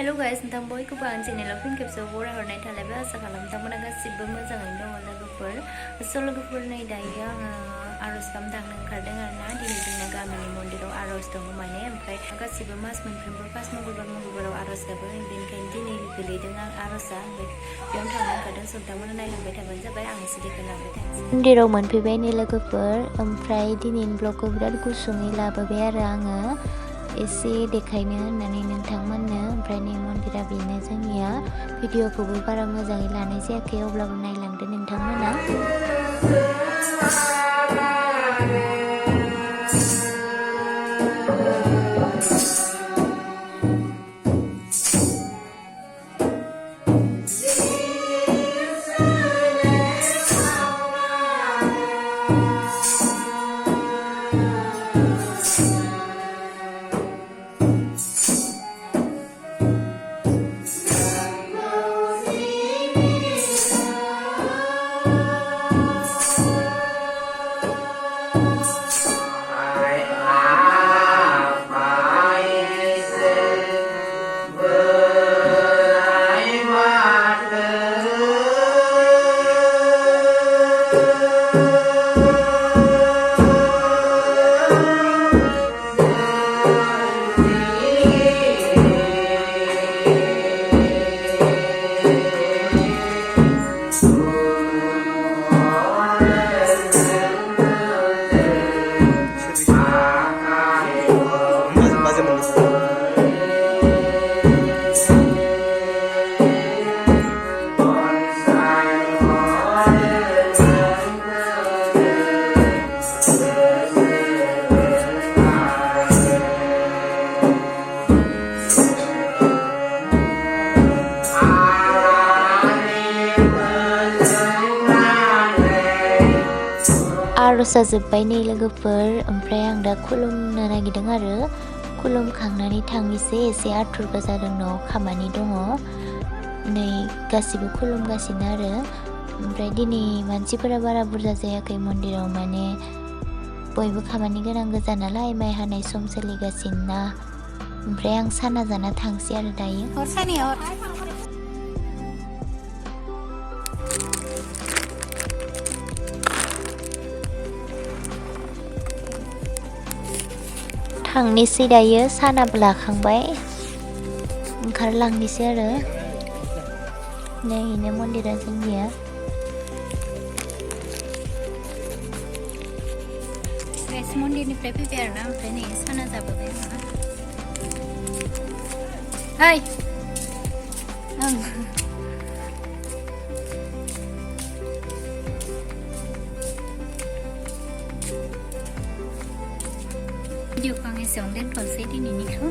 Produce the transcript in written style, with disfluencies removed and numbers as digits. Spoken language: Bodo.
Hello guys, nonton bयखौबो आं चेनेलाव फिन खेबसेयाव बरायहरनाय थालायबाय आसा खालामो गासिबो मोजाङैनो दङ लोगोफोर लोगोफोर नै दायो आङो आर'ज खालामनो थांनो ओंखारदों आरोना दिनै जोंना गामिनि मन्दिराव आर'ज दङ माने ओमफ्राय गासिबो मास मोनफ्रोमबो फार्स्ट मंगलबाराव आर'ज गाबो बेनिखायनो दिनै गोलैदों आं आर'जआ ओमफ्राय बेयावनो थांनो ओंखारदों नोंथांमोना नायलांबाय थाबानो जाबाय आं एसे देखायलांबाय थानोसै मन्दिराव मोनफैबाय नै लोगोफोर ओमफ्राय दिनैनि ब्लगखौ बिराद गुसुङै लाबोबाय आरो आङो एसे देखायनो होननानै नोंथांमोननो ओमफ्राय नै मन्दिरा बेनो जोंनिया भिडिअखौबो बारा मोजाङै लानाय जायाखै अब्लाबो नायलांदो नोंथांमोना आर'जआ जोब्बाय नै लोगोफोर ओमफ्राय आं दा खुलुमनो नागिरदों आरो खुलुमखांनानै थांनोसै एसे आथुरबो जादों न'आव खामानि दङ नै गासिबो खुलुमगासिनो आरो ओमफ्राय दिनै मानसिफोरा बारा बुरजा जायाखै मन्दिराव माने बयबो खामानि गोनां गोजा नालाय माइ हानाय सम सोलिगासिनो ना ओमफ्राय आं साना जाना थांसै आरो दायो थांनोसै दायो सानाबो लाखांबाय ओंखारलांनोसै आरो नैनो मन्दिरा जोंनिया मन्दिरनिफ्राय फैबाय आरोना ओमफ्राय नै साना जाबोबाय आंहा भिडिअखौ आं एसेयावनो दोनथ'नोसै दिनैनिखौ